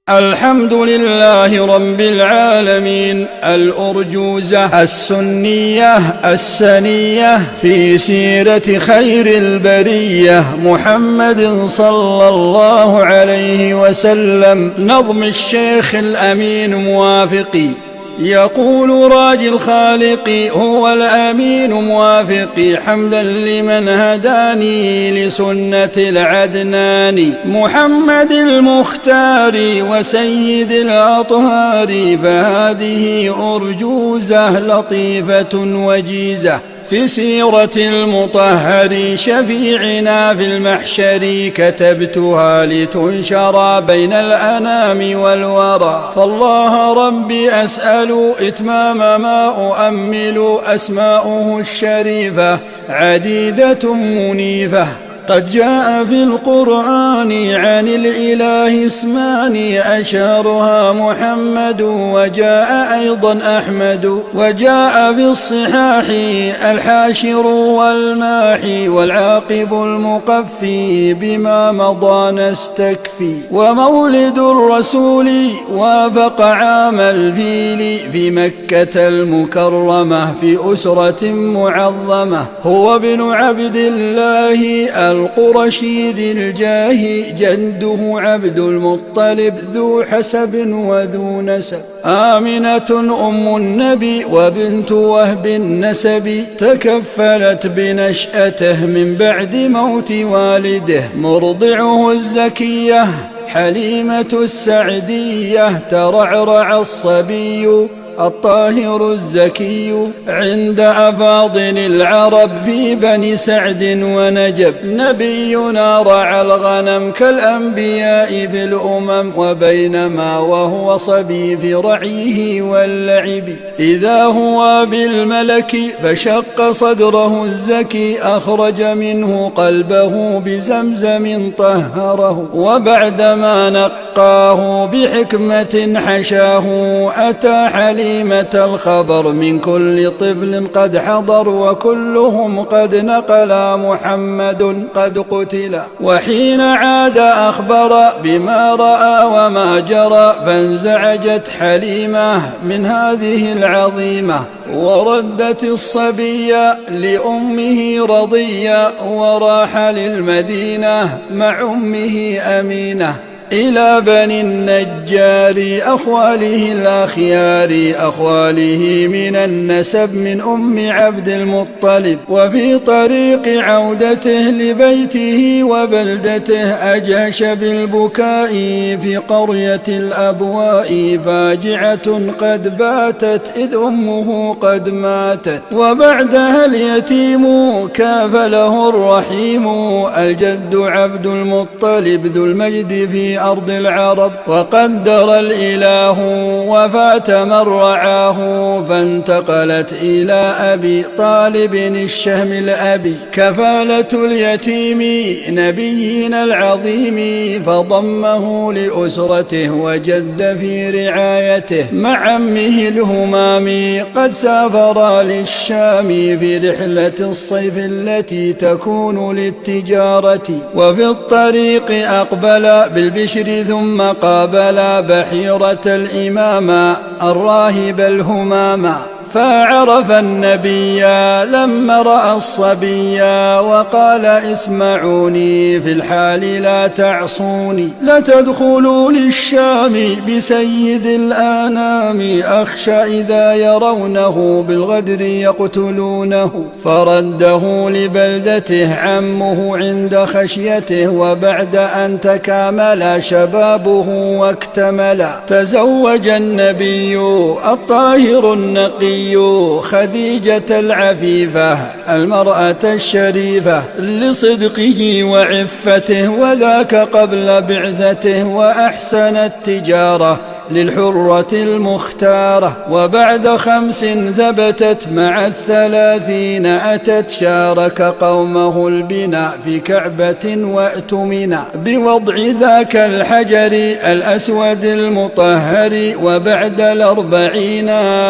الحمد لله رب العالمين. الأرجوزة السنية السنية في سيرة خير البرية محمد صلى الله عليه وسلم. نظم الشيخ الأمين موافقي. يقول راجي الخالق هو الأمين موافقي، حمدا لمن هداني لسنة العدنان محمد المختار وسيد الأطهار. فهذه أرجوزة لطيفة وجيزة في سيرة المطهر شفيعنا في المحشر، كتبتها لتنشر بين الأنام والورى. فالله ربي أسأل إتمام ما أؤمل، أسماؤه الشريفة عديدة منيفة. قد جاء في القرآن عن الإله اسمان، أشهرها محمد وجاء أيضا أحمد. وجاء في الصحاح الحاشر والماحي، والعاقب المقفي بما مضى نستكفي. ومولد الرسول وافق عام الفيل في مكة المكرمة في أسرة معظمة. هو ابن عبد الله القرشي ذي الجاه، جده عبد المطلب ذو حسب وذو نسب. آمنة أم النبي وبنت وهب النسب، تكفلت بنشأته من بعد موت والده. مرضعه الزكية حليمة السعدية، ترعرع الصبي الطاهر الزكي عند أفاضل العرب في بني سعد ونجب. نبينا رعى الغنم كالأنبياء في الأمم، وبينما وهو صبي في رعيه واللعب، إذا هو بالملك فشق صدره الزكي، أخرج منه قلبه بزمزم طهره. وبعدما نقاه بحكمة حشاه، أتى حليمة الخبر من كل طفل قد حضر، وكلهم قد نقل محمد قد قتل. وحين عاد أخبر بما رأى وما جرى، فانزعجت حليمة من هذه العظيمة، وردت الصبي لأمه رضية، وراح للمدينة مع أمه أمينة إلى بني النجار، أخواله الأخيار، أخواله من النسب من أم عبد المطلب. وفي طريق عودته لبيته وبلدته، أجاش بالبكاء في قرية الأبواء، فاجعة قد باتت إذ أمه قد ماتت. وبعدها اليتيم كافله الرحيم، الجد عبد المطلب ذو المجد في أرض العرب. وقدر الإله وفاة من رعاه، فانتقلت إلى أبي طالب الشهم الأبي. كفالة اليتيم نبينا العظيم، فضمه لأسرته وجد في رعايته. مع عمه الهمام قد سافر للشام في رحلة الصيف التي تكون للتجارة. وفي الطريق أقبل بالبشر ثم قابل بحيرة الإمام الراهب الهمام، فعرف النبي لما رأى الصبي، وقال اسمعوني في الحال لا تعصوني، لا تدخلوا للشام بسيد الآنام، أخشى إذا يرونه بالغدر يقتلونه. فرده لبلدته عمه عند خشيته، وبعد أن تكامل شبابه واكتمل، تزوج النبي الطاهر النقي خديجة العفيفة المرأة الشريفة لصدقه وعفته، وذاك قبل بعثته. وأحسن التجارة للحرة المختارة. وبعد 5 ثبتت مع 30 أتت شارك قومه البناء في كعبة وأتمنا بوضع ذاك الحجر الأسود المطهر. وبعد 40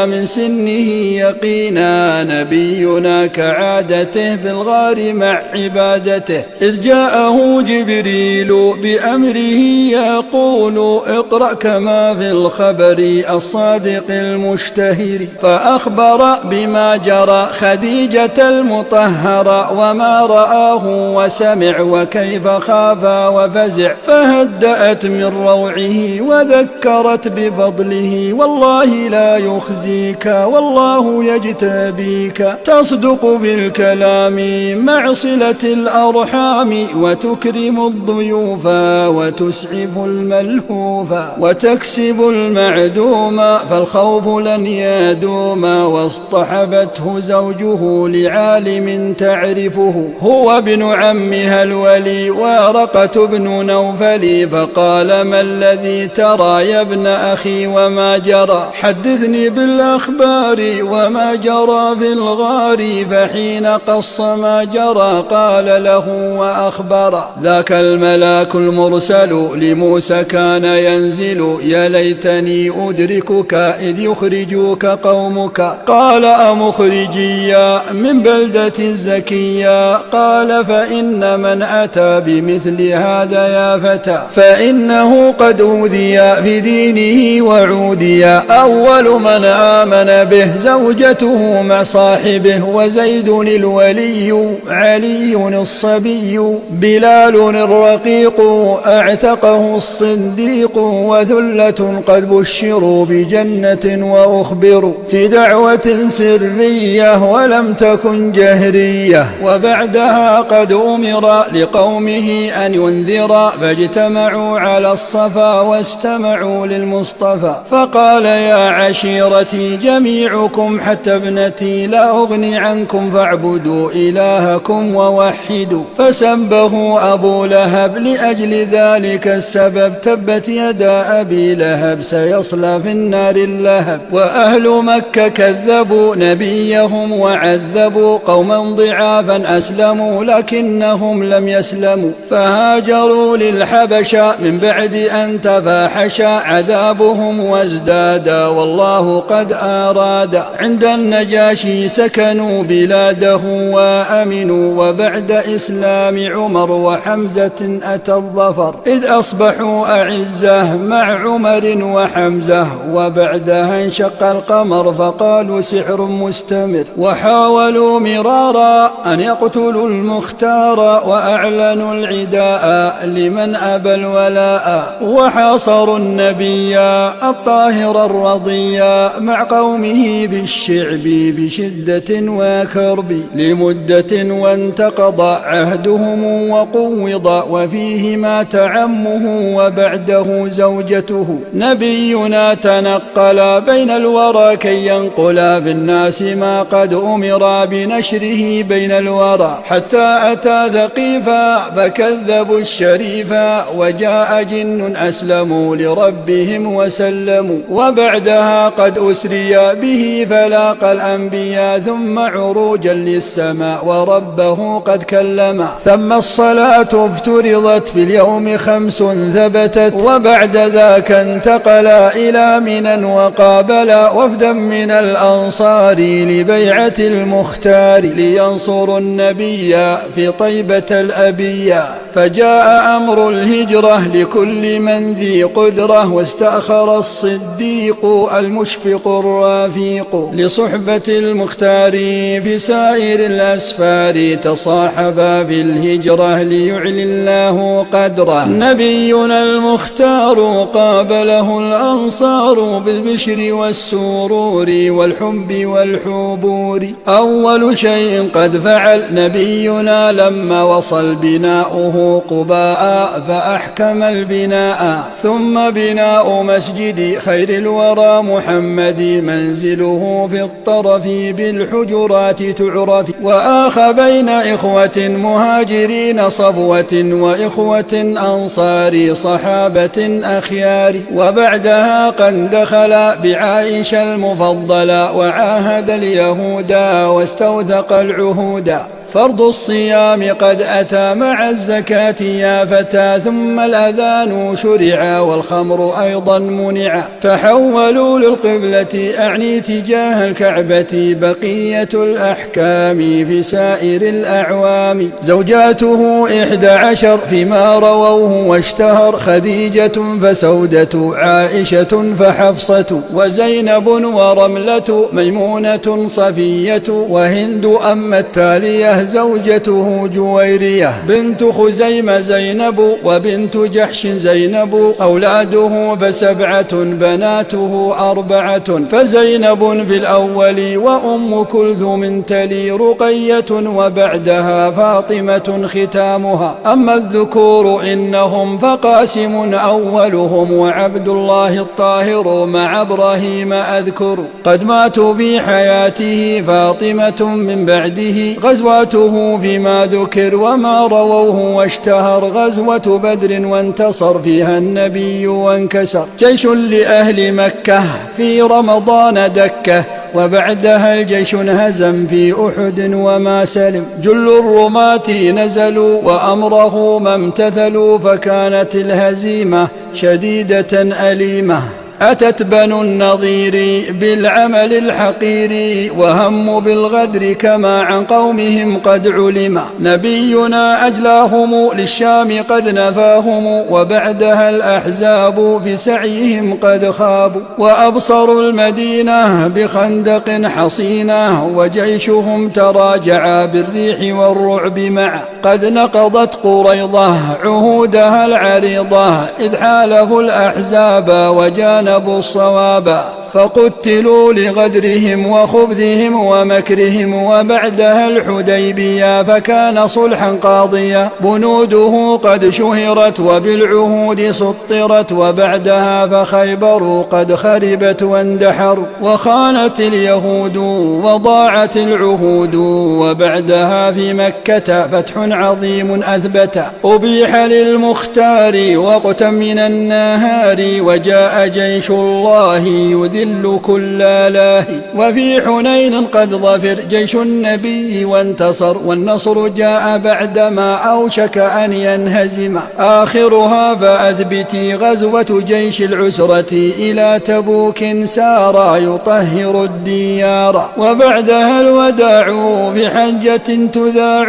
من سنه يقينا نبينا كعادته في الغار مع عبادته، إذ جاءه جبريل بأمره يقول اقرأ كما في الخبر الصادق المشتهر. فأخبر بما جرى خديجة المطهرة وما رآه وسمع وكيف خاف وفزع، فهدأت من روعه وذكرت بفضله. والله لا يخزيك والله يجتبيك، تصدق بالكلام مع صلة الأرحام، وتكرم الضيوف وتسعف الملهوف، وتكسب المعدوم فالخوف لن يدوم. واصطحبته زوجه لعالم تعرفه، هو ابن عمها الولي ورقة بن نوفل. فقال ما الذي ترى يا ابن أخي وما جرى؟ حدثني بالأخبار وما جرى في الغار. فحين قص ما جرى قال له وأخبر ذاك الملاك المرسل لموسى كان ينزل، يا ليتني أدركك إذ يخرجوك قومك. قال أمخرجيا من بلدة زكية؟ قال فإن من أتى بمثل هذا يا فتى فإنه قد أوذي بدينه وعودي. أول من آمن به زوجته مع صاحبه، وزيد الولي، علي الصبي، بلال الرقيق اعتقه الصديق. وذلة قد بشروا بجنة وأخبروا في دعوة سرية ولم تكن جهرية. وبعدها قد أمر لقومه أن ينذر، فاجتمعوا على الصفا واستمعوا للمصطفى. فقال يا عشيرتي جميعكم حتى ابنتي لا أغني عنكم فاعبدوا إلهكم ووحدوا. فسبه أبو لهب لأجل ذلك السبب، تبت يدا أبي لهب سيصلى في النار اللهب. وأهل مكة كذبوا نبيهم وعذبوا قوما ضعافا أسلموا لكنهم لم يسلموا، فهاجروا للحبشة من بعد أن تفاحش عذابهم وازداد، والله قد أراد. عند النجاشي سكنوا بلاده وأمنوا، وبعد إسلام عمر وحمزة أتى الظفر، إذ أصبحوا أعزة مع عمر وحمزة. وبعدها انشق القمر فقالوا سحر مستمر، وحاولوا مرارا أن يقتلوا المختار، وأعلنوا العداء لمن أبى الولاء. وحاصروا النبي الطاهر الرضي مع قومه في الشعب بشدة وكرب لمدة، وانتقض عهدهم وقوض، وفيه مات عمه وبعده زوجته. نبينا تنقل بين الورى كي ينقل بالناس ما قد أمر بنشره بين الورى، حتى أتى ثقيفا فكذبوا الشريفا، وجاء جن أسلموا لربهم وسلموا. وبعدها قد أسري به فلاقى الأنبياء، ثم عروجا للسماء وربه قد كلما. ثم الصلاة افترضت في اليوم 5 ثبتت، وبعد ذاك انتقل إلى منى وقابل وفدا من الأنصار لبيعة المختار، لينصروا النبي في طيبة الأبية. فجاء أمر الهجرة لكل من ذي قدرة، واستأخر الصديق المشفق الرفيق لصحبة المختار في سائر الأسفار. تصاحبا في الهجرة ليعلي الله قدره، نبينا المختار قابله الأنصار بالبشر والسرور والحب والحبور. أول شيء قد فعل نبينا لما وصل بناؤه قباء، فأحكم البناء. ثم بناء مسجد خير الورى محمد، منزله في الطرف بالحجرات تعرف. وآخ بين إخوة مهاجرين صفوة، وإخوة أنصار صحابة أخيار. وبعدها قد دخل بعائشة المفضلة وعاهد اليهود واستوثق العهود. فرض الصيام قد أتى مع الزكاة يا فتى، ثم الأذان شرع والخمر أيضا منع. تحولوا للقبلة أعني تجاه الكعبة، بقية الأحكام في سائر الأعوام. زوجاته 11 فيما رووه واشتهر، خديجة فسودة، عائشة فحفصة، وزينب ورملة، ميمونة صفية، وهند أما التالية زوجته جويرية، بنت خزيمة زينب، وبنت جحش زينب. أولاده ف7 بناته 4، فزينب بالأول وأم كلثوم تلي رقية، وبعدها فاطمة ختامها. أما الذكور إنهم فقاسم أولهم، وعبد الله الطاهر مع إبراهيم أذكر. قد ماتوا في حياته فاطمة من بعده، غزواته فيما ذكر وما رووه واشتهر. غزوة بدر وانتصر فيها النبي وانكسر، جيش لأهل مكة في رمضان دكة، وبعدها الجيش انهزم في أحد وما سلم. جل الرماة نزلوا وأمره ما امتثلوا، فكانت الهزيمة شديدة أليمة. أتت بنو النضير بالعمل الحقير، وهم بالغدر كما عن قومهم قد علم. نبينا أجلاهم للشام قد نفاهم، وبعدها الأحزاب بسعيهم قد خابوا. وأبصروا المدينة بخندق حصينة، وجيشهم تراجع بالريح والرعب معا. قد نقضت قريضة عهودها العريضة، إذ حالفوا الأحزاب وجانبوا الصواب. فقتلوا لغدرهم وخبثهم ومكرهم، وبعدها الحديبية فكان صلحا قاضيا. بنوده قد شهرت وبالعهود سطرت، وبعدها فخيبر قد خربت واندحروا. وخانت اليهود وضاعت العهود، وبعدها في مكة فتح عظيم أثبت. أبيح للمختار وقتا من النهار، وجاء جيش الله يذل كل لاهي. وفي حنين قد ظفر جيش النبي وانتصر، والنصر جاء بعدما أوشك أن ينهزم. آخرها فأثبتي غزوة جيش العسرة، إلى تبوك سار يطهر الديار. وبعدها الوداع بحجة تذاع،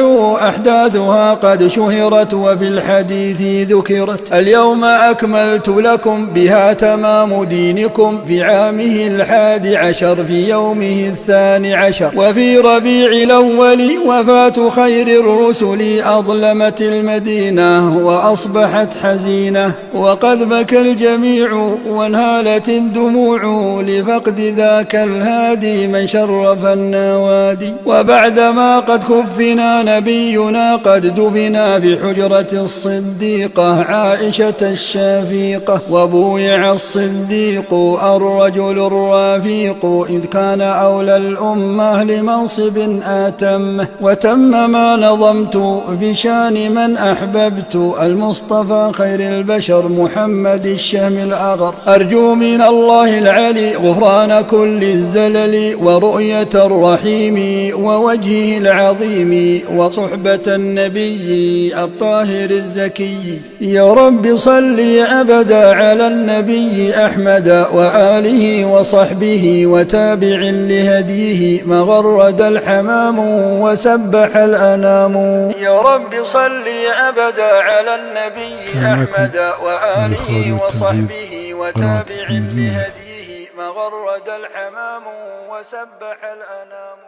أحداثها قد شهرت وفي الحديث ذكرت. اليوم أكملت لكم بها تمام دينكم، في عامه 11 في يومه 12. وفي ربيع الأول وفاة خير الرسل، أظلمت المدينة وأصبحت حزينة. وقد بكى الجميع وانهالت الدموع، لفقد ذاك الهادي من شرف النوادي. وبعدما قد كفنا نبينا قد دفنا في حجرة الصديقة عائشة الشفيقة. وبويع الصديق الرجل الرفيق، إذ كان أولى الأمة لمنصب آتمه. وتم ما نظمت في شان من أحببت، المصطفى خير البشر محمد الشهم الأغر. أرجو من الله العلي غفران كل الزلل، ورؤية الرحيم ووجهه العظيم، وصحبة النبي الطاهر الزكي. يا رب صل أبدا على النبي أحمد وآله وصحبه، وتابع لهديه ما غرد الحمام وسبح الأنام. يا رب صل أبدا على النبي أحمد وآله وصحبه، وتابع لهديه ما غرد الحمام وسبح الأنام.